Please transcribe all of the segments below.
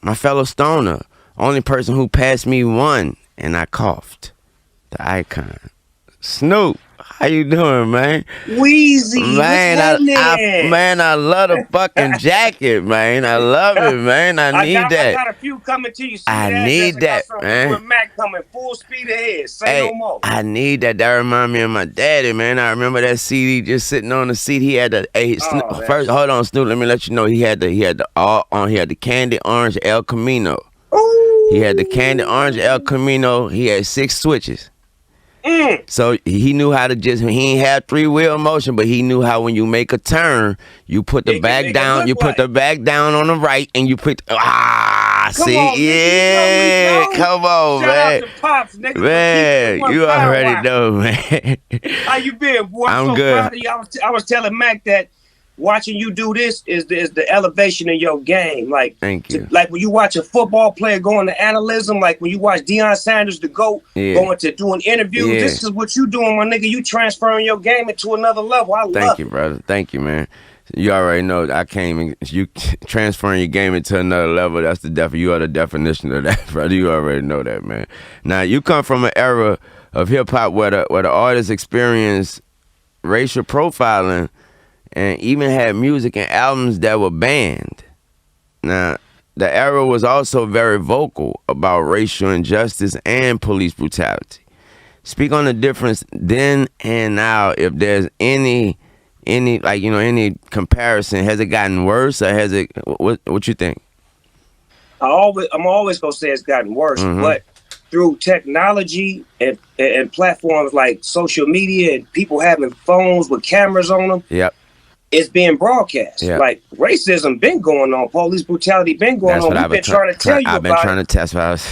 my fellow stoner. Only person who passed me won, and I coughed. The icon. Snoop, how you doing, man? Wheezy, Man, what's happening? I love the fucking jacket, man. I love it, man. I need I that. got a few coming to you. See I the address. need I got that, some you man. and Mac coming full speed ahead. Say Hey, no more. I need that. That remind me of my daddy, man. I remember that CD just sitting on the seat. He had the Oh, first. Hold on, Snoop. Let me let you know. He had the all on. He had the candy orange El Camino. He had the candy orange El Ooh. Camino. He had 6 switches. Mm. So he knew how to he ain't have 3-wheel motion, but he knew how when you make a turn, you put the It can bag make it down, look you put like. the bag down on the right, and you put, Come on, see, nigga. You know we yeah, know. come on, Shout out man. to Pops, nigga, for keeping it Man, one you pound already wide. know, man. How you been, boy? I'm I'm so good. proud of you. I was telling Mac that watching you do this is the elevation of your game. Like, Thank you. like when you watch a football player going to analysis, like when you watch Deion Sanders, the GOAT, Yeah. going to doing interviews. Yeah. This is what you doing, my nigga. You transferring your game into another level. I Thank love you, it. brother. Thank you, man. You already know I came and you transferring your game into another level. That's you are the definition of that, brother. You already know that, man. Now you come from an era of hip hop where the artists experienced racial profiling and even had music and albums that were banned. Now, the era was also very vocal about racial injustice and police brutality. Speak on the difference then and now, if there's any like, any comparison. Has it gotten worse, or has it, what you think? I'm always gonna say it's gotten worse, but through technology and platforms like social media and people having phones with cameras on them, Yep. it's being broadcast. Yep. Like racism been going on, police brutality been going That's on. what We've I've been trying to tell you I've been about trying it. to test what I was.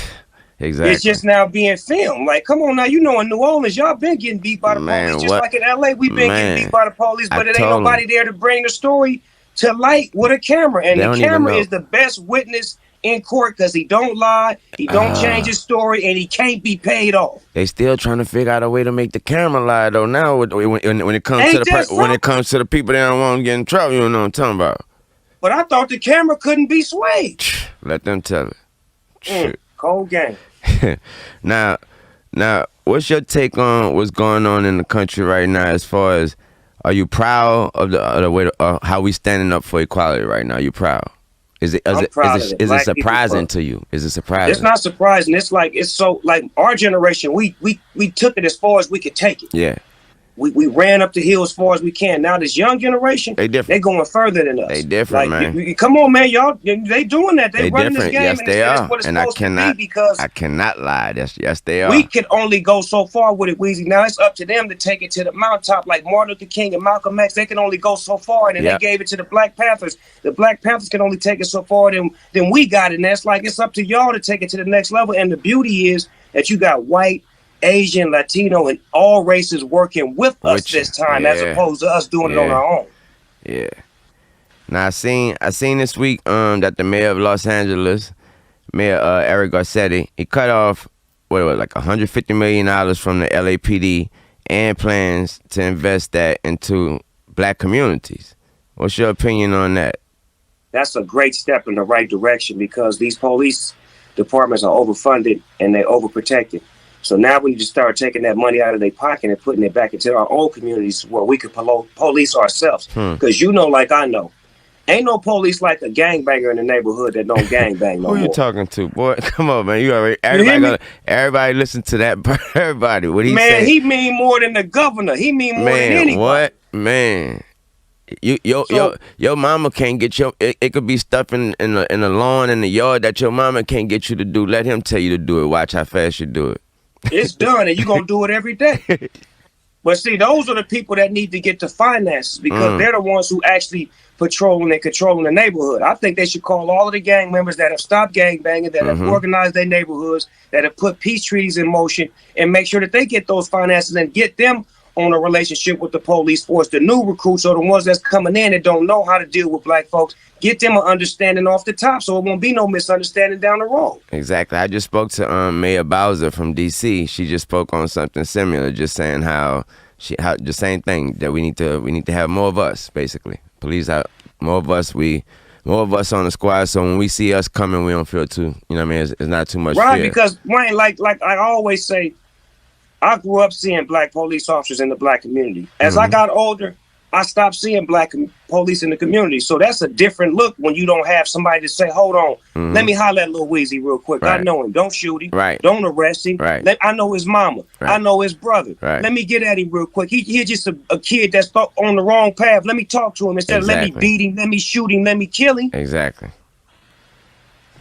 Exactly. It's just now being filmed. Like, come on now, you know in New Orleans, y'all been getting beat by the Man, police. Just what? like in LA, we've been getting Man, beat by the police, I but it ain't told 'em. nobody there to bring the story to light with a camera. And They the don't even camera know. is the best witness in court because he don't lie, he don't change his story, and he can't be paid off. They still trying to figure out a way to make the camera lie though. Now when it comes Ain't to the that when it something? comes to the people that don't want to get in trouble, you know what I'm talking about. But I thought the camera couldn't be swayed. Let them tell it. Cold game. Now, what's your take on what's going on in the country right now? As far as, are you proud of the way how we standing up for equality right now? You proud? Is I'm proud of it. is it Black people surprising first. to you? Is it surprising? It's not surprising. It's like it's so like our generation. We took it as far as we could take it. Yeah, We ran up the hill as far as we can. Now this young generation, they different. they going further than us. They different, like, man. Come on, man, y'all. They doing that. They running different. this game. Yes, and they that's are. what it's And I supposed cannot. to be because I cannot lie. Yes, they are. we could only go so far with it, Weezy. Now it's up to them to take it to the mountaintop, like Martin Luther King and Malcolm X. They can only go so far, and then Yep. they gave it to the Black Panthers. The Black Panthers can only take it so far, then we got it. And that's like it's up to y'all to take it to the next level. And the beauty is that you got white, Asian, Latino, and all races working with us this time, as opposed to us doing it on our own. Yeah. Now I seen this week that the mayor of Los Angeles, Mayor Eric Garcetti, he cut off like $150 million from the LAPD and plans to invest that into black communities. What's your opinion on that? That's a great step in the right direction because these police departments are overfunded and they're overprotected. So now we need to start taking that money out of their pocket and putting it back into our own communities where we could police ourselves. Because you know, like I know, ain't no police like a gangbanger in the neighborhood that don't gangbang no more. Who you talking to, boy? Come on, man. You already everybody listen to that. Everybody, what he say? Man, he mean more than the governor. He mean more than anybody. What? Man. Your mama can't get it could be stuff in the lawn in the yard that your mama can't get you to do. Let him tell you to do it. Watch how fast you do it. It's done, and you're going to do it every day. But see, those are the people that need to get the finances because they're the ones who actually patrolling and controlling the neighborhood. I think they should call all of the gang members that have stopped gang banging, that have organized their neighborhoods, that have put peace treaties in motion, and make sure that they get those finances and get them on a relationship with the police force. The new recruits, or the ones that's coming in that don't know how to deal with black folks, get them an understanding off the top so it won't be no misunderstanding down the road. Exactly. I just spoke to Mayor Bowser from D.C. She just spoke on something similar, just saying how the same thing, that we need to have more of us, basically. Police have more of us. We more of us on the squad, so when we see us coming, we don't feel too, you know what I mean? It's not too much Right, fear. because Wayne, like I always say, I grew up seeing black police officers in the black community. As I got older, I stopped seeing black police in the community. So that's a different look when you don't have somebody to say, hold on, let me holler at Lil Weezy real quick. Right. I know him. Don't shoot him. Right. Don't arrest him. Right. I know his mama. Right. I know his brother. Right. Let me get at him real quick. He's just a kid that's on the wrong path. Let me talk to him instead of let me beat him, let me shoot him, let me kill him. Exactly.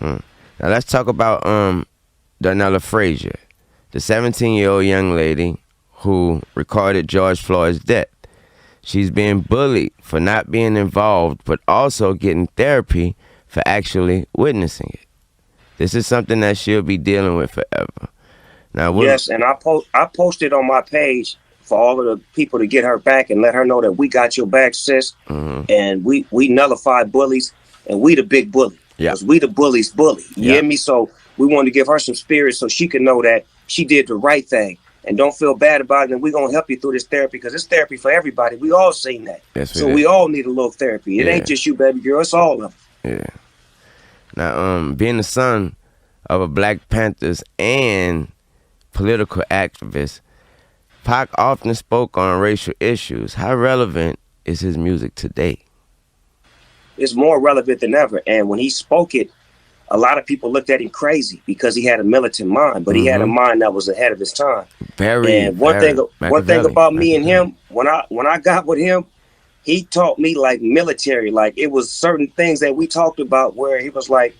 Now let's talk about Darnella Frazier, the 17-year-old young lady who recorded George Floyd's death. She's being bullied for not being involved, but also getting therapy for actually witnessing it. This is something that she'll be dealing with forever. Now, yes, and I posted on my page for all of the people to get her back and let her know that we got your back, sis. And we nullify bullies, and we the big bully. Because we the bullies bully. You hear me? So we wanted to give her some spirit so she can know that she did the right thing. And don't feel bad about it. And we're going to help you through this therapy because it's therapy for everybody. We all seen that. Yes, so we all need a little therapy. It ain't just you, baby girl. It's all of them. Yeah. Now, being the son of a Black Panthers and political activist, Pac often spoke on racial issues. How relevant is his music today? It's more relevant than ever. And when he spoke it, a lot of people looked at him crazy because he had a militant mind, but he had a mind that was ahead of his time. And one thing about me and him, when I got with him, he taught me like military. Like it was certain things that we talked about where he was like,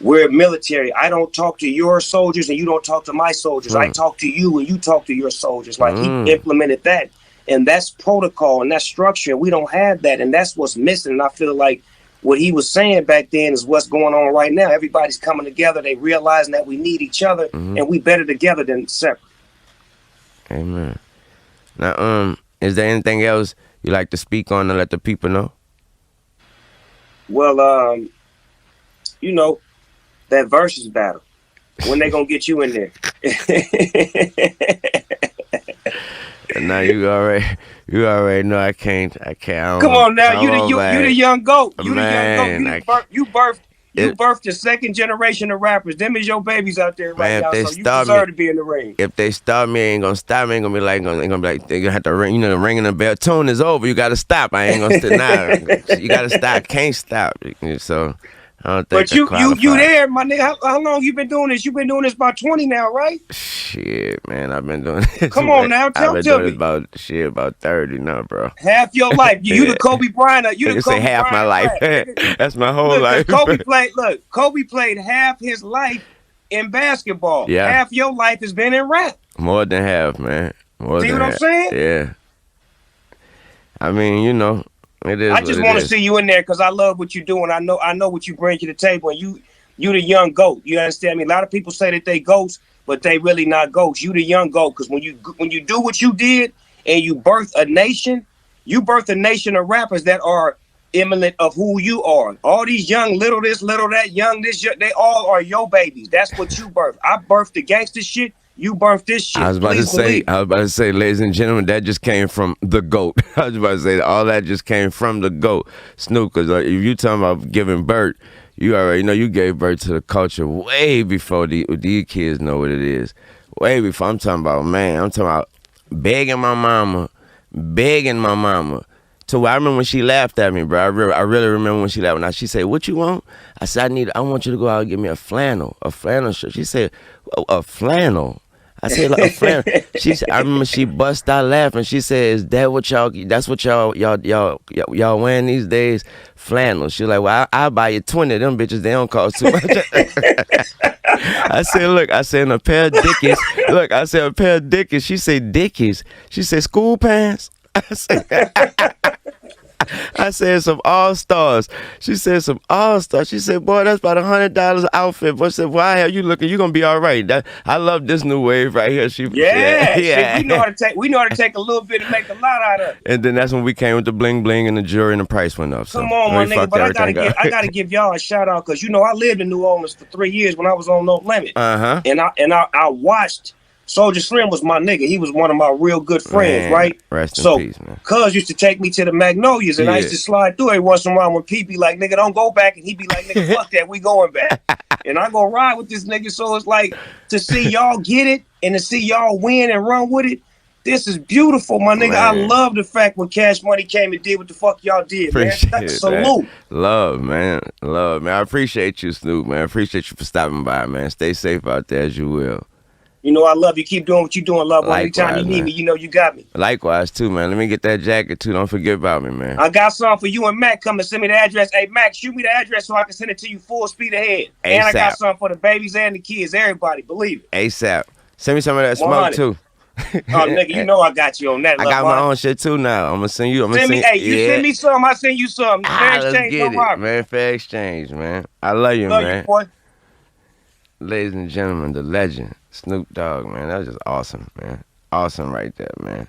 we're military. I don't talk to your soldiers and you don't talk to my soldiers. I talk to you and you talk to your soldiers. Like he implemented that. And that's protocol and that's structure. And we don't have that. And that's what's missing. And I feel like what he was saying back then is what's going on right now. Everybody's coming together. They realizing that we need each other and we better together than separate. Amen. Now, is there anything else you like to speak on to let the people know? Well, you know, that versus battle. When they gonna get you in there? Now you already know I can't. Come on now, you the young goat. You Man, the young goat. You birthed the second generation of rappers. Them is your babies out there right now. So you deserve to be in the ring. If they stop me, ain't gonna stop me. Ain't gonna be like they gonna have to ring. You know, the ringing the bell. Tune is over. You gotta stop. I ain't gonna stop now. You gotta stop. Can't stop. So I don't think. But you there, my nigga? How long you been doing this? You been doing this about 20 now, right? Shit, man, I've been doing this. Come on now, tell me. About 30 now, bro. Half your life. You the Kobe Bryant. You the Kobe say half Bryant my life. That's my whole life. Kobe played half his life in basketball. Yeah. Half your life has been in rap. More than half, man. See what I'm saying? Yeah. I mean, you know, it is. I just want to see you in there because I love what you do, and I know what you bring to the table. And you the young goat. You understand me? A lot of people say that they ghosts, but they really not ghosts. You the young goat because when you do what you did and you birth a nation of rappers that are eminent of who you are. All these young little this, little that, young this, they all are your babies. That's what you birthed. I birthed the gangster shit. You birthed this shit. I was about to say, ladies and gentlemen, that just came from the GOAT. I was about to say, all that just came from the GOAT, Snoop. Because if you talking about giving birth, you already know you gave birth to the culture way before these kids know what it is. Way before. I'm talking about begging my mama. So I remember when she laughed at me, bro. I really remember when she laughed. Now she said, "What you want?" I said, "I want you to go out and get me a flannel shirt." She said, "A flannel?" I said, "Like a flannel." She said, I remember she bust out laughing. She said, "Is that what that's what y'all wearing these days? Flannel?" She was like, "Well, I'll buy you 20. Them bitches, they don't cost too much." I said, "Look," I said, "a pair of Dickies." Look, I said, "A pair of Dickies." She said, "Dickies." She said, "School pants?" I said some All-Stars. She said some All-Stars. She said, "Boy, that's about $100 outfit." But I said, "Why are you looking? You gonna be all right." I love this new wave right here. Yeah. We know how to take a little bit and make a lot out of it. And then that's when we came with the bling bling and the jewelry and the price went up. So come on, my nigga. But I gotta give y'all a shout out because I lived in New Orleans for 3 years when I was on No Limit. Uh-huh. And I watched Soldier Slim was my nigga. He was one of my real good friends, Man, right? rest in So, peace, man. Cuz used to take me to the Magnolias, and I used to slide through every once in a while when P be like, nigga, don't go back. And he be like, nigga, fuck that, we going back. And I go ride with this nigga. So it's like, to see y'all get it and to see y'all win and run with it, this is beautiful, my nigga. Man. I love the fact when Cash Money came and did what the fuck y'all did, appreciate man. Salute. Love, man. Love, man. I appreciate you, Snoop, man. I appreciate you for stopping by, man. Stay safe out there as you will. You know I love you. Keep doing what you're doing, love. Likewise, anytime you need me, you know you got me. Likewise, too, man. Let me get that jacket, too. Don't forget about me, man. I got something for you and Mac. Come and send me the address. Hey, Mac, shoot me the address so I can send it to you full speed ahead. ASAP. And I got something for the babies and the kids. Everybody, believe it. ASAP. Send me some of that smoke, too. Oh, nigga, you know I got you on that. I got my own shit, too, now. I'm going to send you. Send me some. I send you some. Fair exchange, no problem. Man, fair exchange, man. I love you, man. Love you, boy. Ladies and gentlemen, the legend, Snoop Dogg, man. That was just awesome, man. Awesome right there, man.